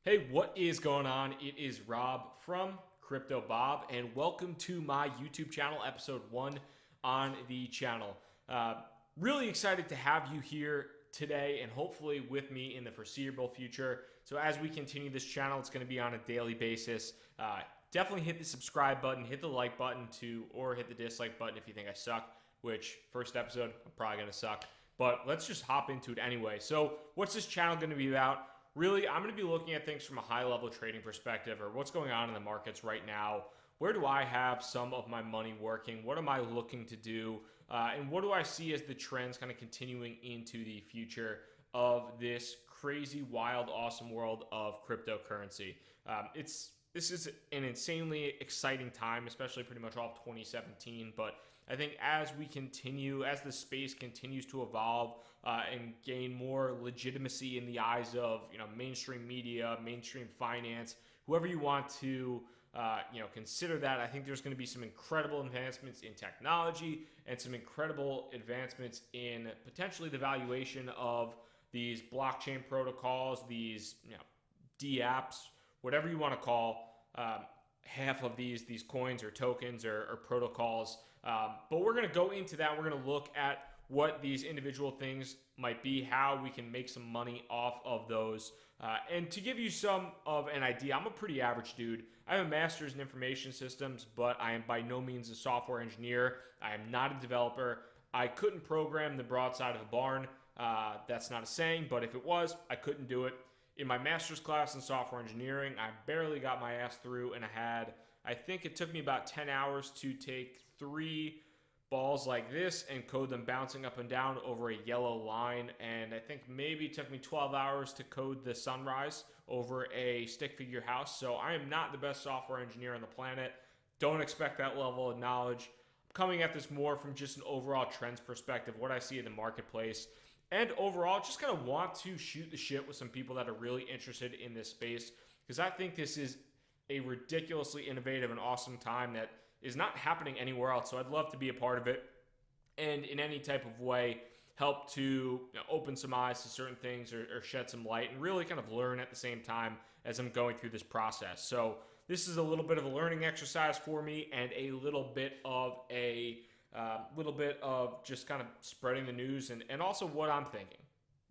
Hey, what is going on? It is Rob from Crypto Bob, and welcome to my YouTube channel, episode one on the channel. Uh, really excited to have you here today and hopefully with me in the foreseeable future. So, as we continue this channel, it's going to be on a daily basis. Definitely hit the subscribe button, hit the like button or hit the dislike button if you think I suck, which first episode, I'm probably going to suck. But let's just hop into it anyway. So, what's this channel going to be about? Really, I'm going to be looking at things from a high level trading perspective, or what's going on in the markets right now. Where do I have some of my money working? What am I looking to do? And what do I see as the trends kind of continuing into the future of this crazy, wild, awesome world of cryptocurrency? This is an insanely exciting time, especially pretty much all of 2017. But I think as the space continues to evolve and gain more legitimacy in the eyes of mainstream media, mainstream finance, whoever you want to consider that, I think there's going to be some incredible advancements in technology and some incredible advancements in potentially the valuation of these blockchain protocols, these DApps, whatever you want to call half of these coins or tokens or protocols. But we're going to go into that. We're going to look at what these individual things might be, how we can make some money off of those. And to give you some of an idea, I'm a pretty average dude. I have a master's in information systems, but I am by no means a software engineer. I am not a developer. I couldn't program the broadside of the barn. That's not a saying, but if it was, I couldn't do it. In my master's class in software engineering, I barely got my ass through, and I think it took me about 10 hours to take 3 balls like this and code them bouncing up and down over a yellow line. And I think maybe it took me 12 hours to code the sunrise over a stick figure house. So I am not the best software engineer on the planet. Don't expect that level of knowledge. I'm coming at this more from just an overall trends perspective, what I see in the marketplace. And overall, just kind of want to shoot the shit with some people that are really interested in this space, because I think this is a ridiculously innovative and awesome time that is not happening anywhere else. So I'd love to be a part of it and in any type of way help to open some eyes to certain things or shed some light and really kind of learn at the same time as I'm going through this process. So this is a little bit of a learning exercise for me and a little bit of just kind of spreading the news and also what I'm thinking.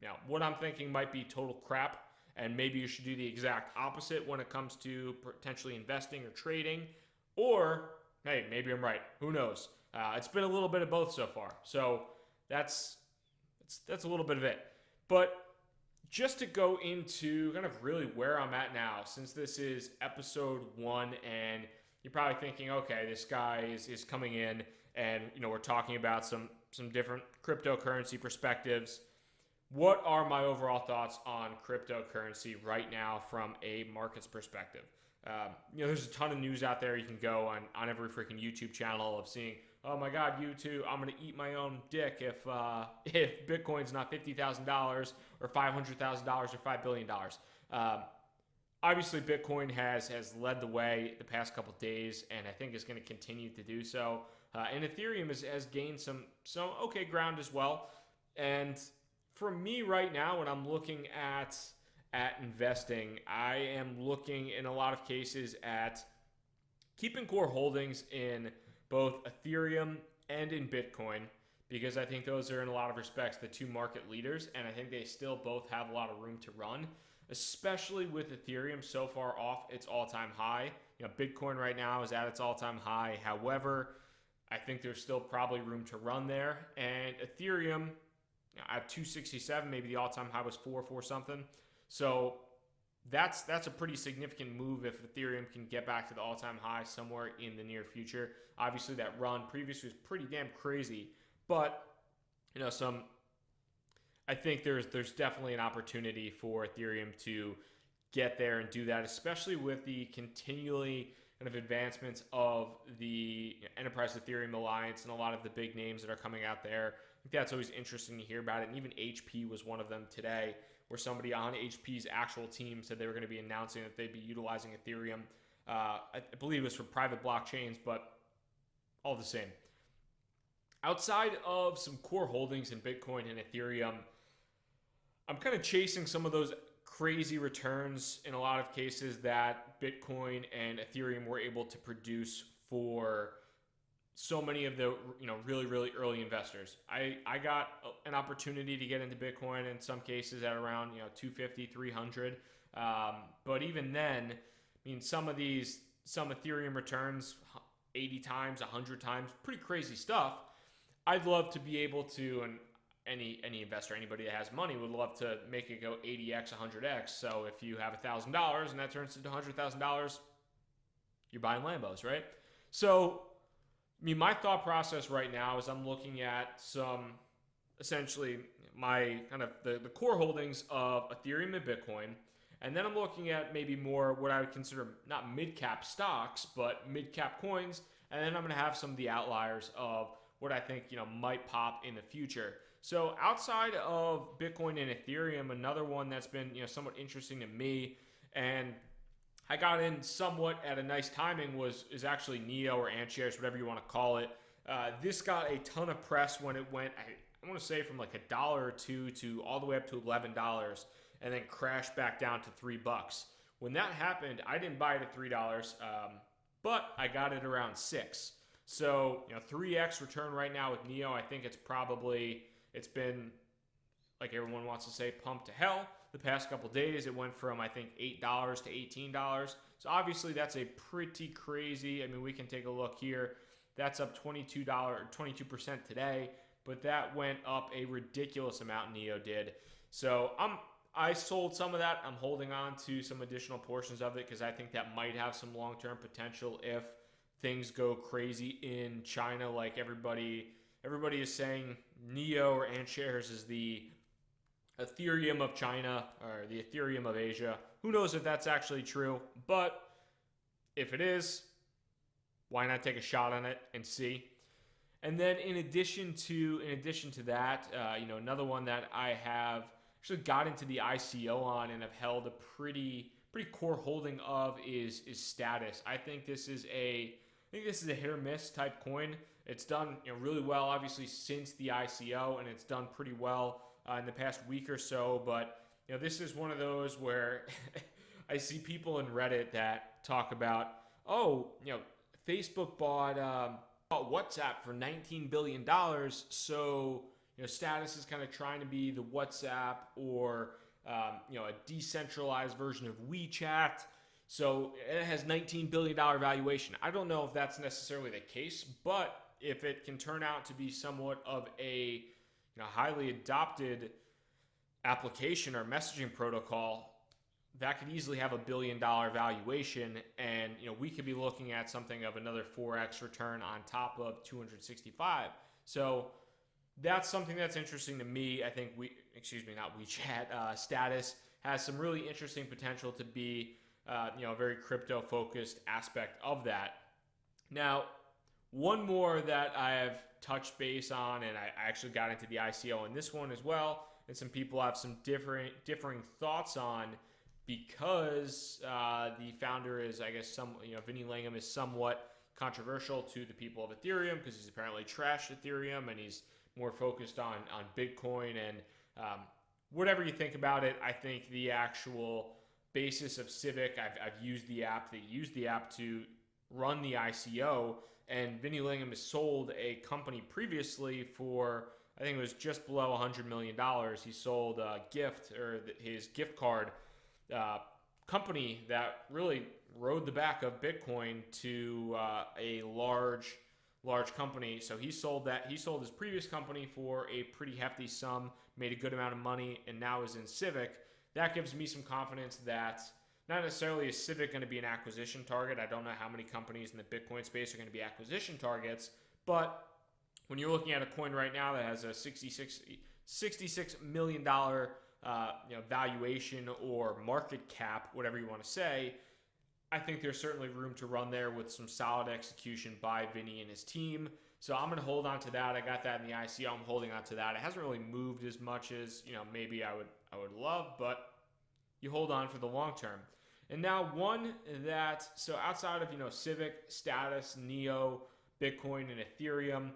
Now, what I'm thinking might be total crap, and maybe you should do the exact opposite when it comes to potentially investing or trading. Or, hey, maybe I'm right. Who knows? It's been a little bit of both so far. So that's a little bit of it. But just to go into kind of really where I'm at now, since this is episode one, and you're probably thinking, okay, this guy is coming in, and we're talking about some different cryptocurrency perspectives. What are my overall thoughts on cryptocurrency right now from a markets perspective? There's a ton of news out there. You can go on every freaking YouTube channel of seeing, oh my God, YouTube, I'm gonna eat my own dick if Bitcoin's not $50,000 or $500,000 or $5 billion. Obviously, Bitcoin has led the way the past couple days, and I think is going to continue to do so. And Ethereum has gained some okay ground as well. And for me right now, when I'm looking at investing, I am looking in a lot of cases at keeping core holdings in both Ethereum and in Bitcoin, because I think those are in a lot of respects the two market leaders, and I think they still both have a lot of room to run, especially with Ethereum so far off its all-time high. Bitcoin right now is at its all-time high. However, I think there's still probably room to run there. And Ethereum at 267, maybe the all-time high was 4 something. So that's a pretty significant move if Ethereum can get back to the all-time high somewhere in the near future. Obviously, that run previously was pretty damn crazy, but I think there's definitely an opportunity for Ethereum to get there and do that, especially with the continually kind of advancements of the Enterprise Ethereum Alliance and a lot of the big names that are coming out there. I think that's always interesting to hear about it. And even HP was one of them today, where somebody on HP's actual team said they were going to be announcing that they'd be utilizing Ethereum. I believe it was for private blockchains, but all the same. Outside of some core holdings in Bitcoin and Ethereum, I'm kind of chasing some of those crazy returns in a lot of cases that Bitcoin and Ethereum were able to produce for so many of the really really early investors. I got an opportunity to get into Bitcoin in some cases at around 250, 300. But even then, I mean, some Ethereum returns 80 times, 100 times, pretty crazy stuff. I'd love to be able to, and any investor, anybody that has money would love to make it go 80x, 100x. So if you have $1,000 and that turns into $100,000, you're buying Lambos, right? So, I mean, my thought process right now is I'm looking at some, essentially, my kind of the core holdings of Ethereum and Bitcoin. And then I'm looking at maybe more what I would consider not mid-cap stocks, but mid-cap coins. And then I'm going to have some of the outliers of what I think might pop in the future. So outside of Bitcoin and Ethereum, another one that's been somewhat interesting to me, and I got in somewhat at a nice timing, is actually NEO or Ant shares, whatever you want to call it. This got a ton of press when it went, I want to say, from like $1 or $2 to all the way up to $11, and then crashed back down to $3. When that happened, I didn't buy it at $3, but I got it around $6. So 3x return right now with NEO. I think it's been, like everyone wants to say, pumped to hell. The past couple days, it went from, I think, $8 to $18. So obviously that's a pretty crazy, I mean, we can take a look here. That's up $22 or 22% today, but that went up a ridiculous amount, NEO did. So I sold some of that. I'm holding on to some additional portions of it because I think that might have some long-term potential if things go crazy in China. Like everybody is saying, NEO or Ant shares is the Ethereum of China or the Ethereum of Asia. Who knows if that's actually true? But if it is, why not take a shot on it and see? And then in addition to that, another one that I have actually got into the ICO on and have held a pretty core holding of is Status. I think this is a hit or miss type coin. It's done really well, obviously, since the ICO, and it's done pretty well in the past week or so. But this is one of those where I see people in Reddit that talk about, Facebook bought WhatsApp for $19 billion. So Status is kind of trying to be the WhatsApp or a decentralized version of WeChat. So it has $19 billion valuation. I don't know if that's necessarily the case, but if it can turn out to be somewhat of a highly adopted application or messaging protocol, that could easily have $1 billion valuation, and we could be looking at something of another 4x return on top of 265. So that's something that's interesting to me. I think Status has some really interesting potential to be a very crypto focused aspect of that. Now, one more that I have touched base on, and I actually got into the ICO in this one as well, and some people have some differing thoughts on, because the founder is, I guess, Vinny Langham is somewhat controversial to the people of Ethereum because he's apparently trashed Ethereum and he's more focused on Bitcoin. And whatever you think about it, I think the actual basis of Civic, I've used the app. They used the app to run the ICO, and Vinny Langham has sold a company previously for, I think it was just below $100 million. He sold his gift card company that really rode the back of Bitcoin to a large company. So he sold that. He sold his previous company for a pretty hefty sum, made a good amount of money, and now is in Civic. That gives me some confidence that not necessarily is Civic going to be an acquisition target. I don't know how many companies in the Bitcoin space are going to be acquisition targets, but when you're looking at a coin right now that has a $66 million valuation or market cap, whatever you want to say, I think there's certainly room to run there with some solid execution by Vinny and his team. So I'm going to hold on to that. I got that in the ICO. I'm holding on to that. It hasn't really moved as much as maybe I would love, but you hold on for the long term. And now one that, so outside of Civic, Status, NEO, Bitcoin, and Ethereum,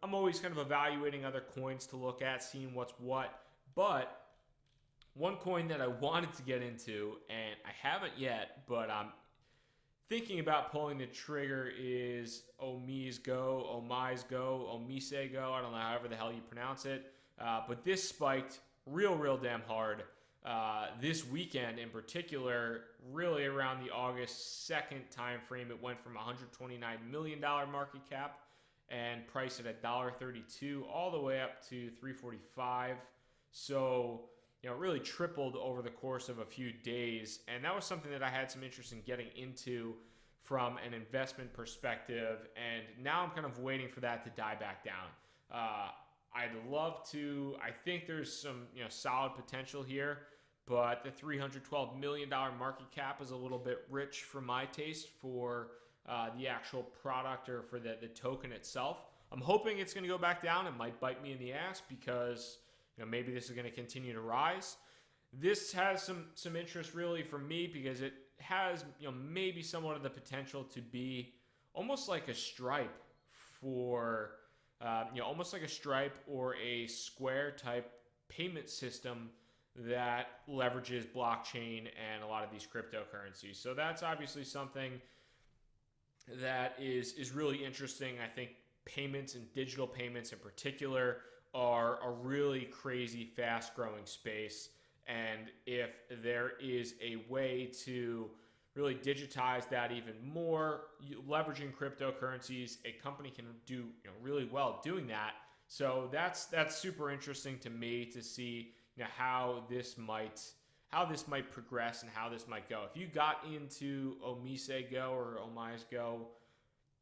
I'm always kind of evaluating other coins to look at, seeing what's what. But One coin that I wanted to get into, and I haven't yet, but I'm thinking about pulling the trigger, is Omise Go, Omise Go, Omise Go. I don't know, however the hell you pronounce it. But this spiked real damn hard this weekend in particular, really around the August 2nd time frame. It went from $129 million market cap and priced at $1.32 all the way up to $3.45. So, it really tripled over the course of a few days. And that was something that I had some interest in getting into from an investment perspective. And now I'm kind of waiting for that to die back down. I'd love to. I think there's some solid potential here, but the $312 million market cap is a little bit rich for my taste for the actual product or for the token itself. I'm hoping it's going to go back down. It might bite me in the ass because maybe this is going to continue to rise. This has some interest really for me because it has maybe somewhat of the potential to be almost like a Stripe for almost like a Stripe or a Square type payment system that leverages blockchain and a lot of these cryptocurrencies. So that's obviously something that is really interesting. I think payments and digital payments in particular are a really crazy fast growing space. And if there is a way to really digitize that even more, leveraging cryptocurrencies, a company can do really well doing that. So that's super interesting to me to see how this might progress and how this might go. If you got into Omise Go or Omise Go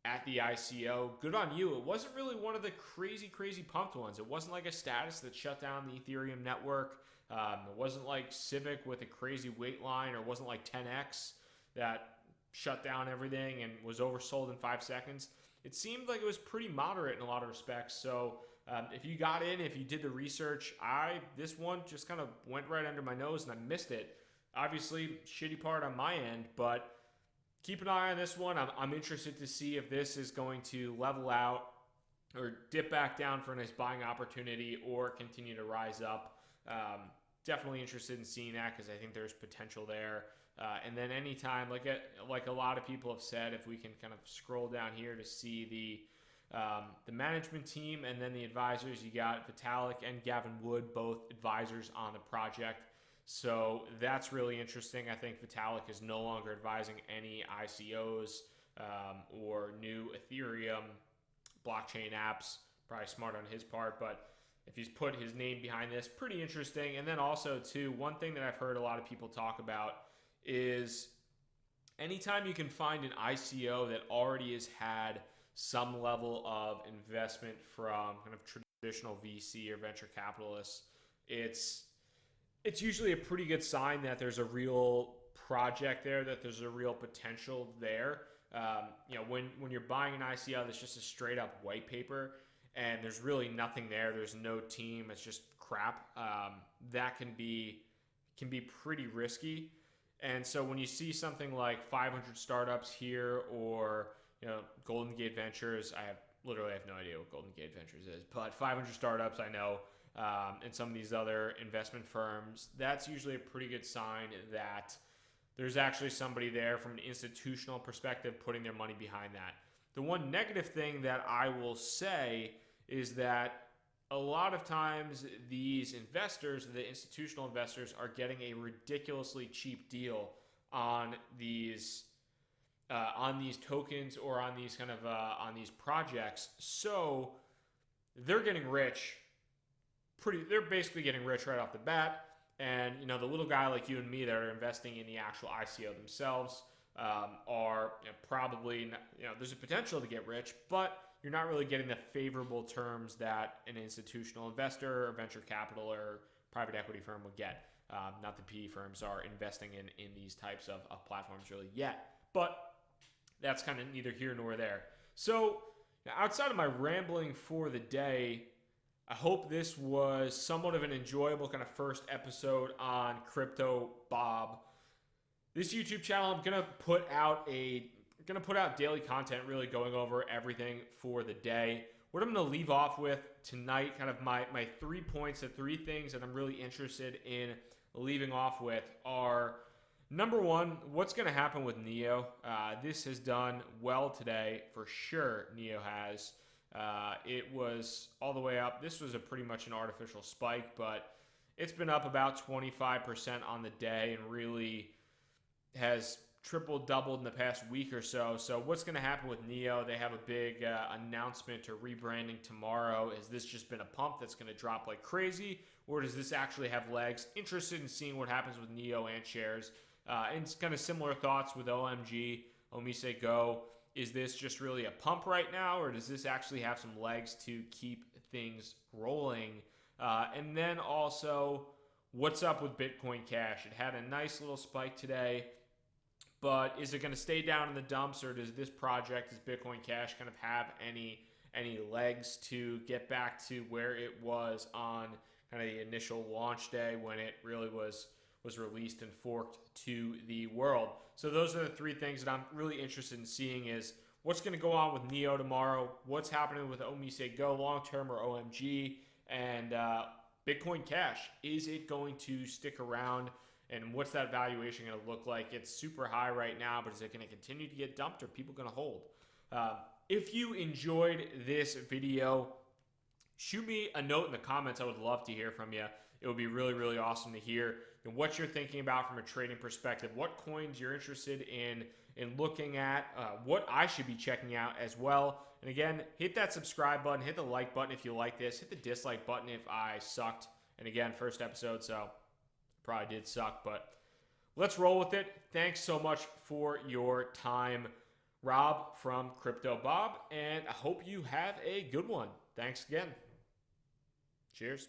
at the ICO, good on you. It wasn't really one of the crazy pumped ones. It wasn't like a status that shut down the Ethereum network. It wasn't like Civic with a crazy wait line, or it wasn't like 10x that shut down everything and was oversold in 5 seconds. It seemed like it was pretty moderate in a lot of respects. So if you got in, if you did the research, this one just kind of went right under my nose and I missed it. Obviously, shitty part on my end, but keep an eye on this one. I'm interested to see if this is going to level out or dip back down for a nice buying opportunity or continue to rise up. Definitely interested in seeing that because I think there's potential there. And then anytime, like a lot of people have said, if we can kind of scroll down here to see the management team and then the advisors, you got Vitalik and Gavin Wood, both advisors on the project. So that's really interesting. I think Vitalik is no longer advising any ICOs or new Ethereum blockchain apps. Probably smart on his part, but if he's put his name behind this, pretty interesting. And then also, too, one thing that I've heard a lot of people talk about is anytime you can find an ICO that already has had some level of investment from kind of traditional VC or venture capitalists, it's usually a pretty good sign that there's a real project there, that there's a real potential there. When you're buying an ICO that's just a straight up white paper and there's really nothing there, there's no team, it's just crap, that can be pretty risky. And so when you see something like 500 startups here or Golden Gate Ventures, I have no idea what Golden Gate Ventures is, but 500 startups I know, and some of these other investment firms, that's usually a pretty good sign that there's actually somebody there from an institutional perspective putting their money behind that. The one negative thing that I will say is that a lot of times these investors, the institutional investors, are getting a ridiculously cheap deal on these tokens or on these on these projects. So they're getting rich. They're basically getting rich right off the bat. And the little guy like you and me that are investing in the actual ICO themselves are probably there's a potential to get rich, but you're not really getting the favorable terms that an institutional investor or venture capital or private equity firm would get. Not the PE firms are investing in these types of platforms really yet, but that's kind of neither here nor there. So outside of my rambling for the day, I hope this was somewhat of an enjoyable kind of first episode on Crypto Bob. This YouTube channel, I'm gonna put out daily content, really going over everything for the day. What I'm gonna leave off with tonight, kind of my 3 points, the 3 things that I'm really interested in leaving off with are, number one, what's going to happen with Neo? This has done well today for sure. Neo has. It was all the way up. This was pretty much an artificial spike, but it's been up about 25% on the day and really has tripled, doubled in the past week or so. So what's going to happen with Neo? They have a big announcement or rebranding tomorrow. Has this just been a pump that's going to drop like crazy, or does this actually have legs? Interested in seeing what happens with Neo and shares. And it's kind of similar thoughts with OMG, Omise Go. Is this just really a pump right now, or does this actually have some legs to keep things rolling? And then also, what's up with Bitcoin Cash? It had a nice little spike today, but is it going to stay down in the dumps, or does this project, does Bitcoin Cash, kind of have any legs to get back to where it was on kind of the initial launch day when it really was released and forked to the world? So those are the three things that I'm really interested in seeing: is what's going to go on with Neo tomorrow, what's happening with Omise Go long-term or OMG, and Bitcoin Cash. Is it going to stick around, and what's that valuation going to look like? It's super high right now, but is it going to continue to get dumped, or are people going to hold? If you enjoyed this video, shoot me a note in the comments. I would love to hear from you. It would be really, really awesome to hear what you're thinking about from a trading perspective, what coins you're interested in looking at, what I should be checking out as well. And again, hit that subscribe button, hit the like button if you like this, hit the dislike button if I sucked. And again, first episode, so probably did suck, but let's roll with it. Thanks so much for your time, Rob from Crypto Bob, and I hope you have a good one. Thanks again. Cheers.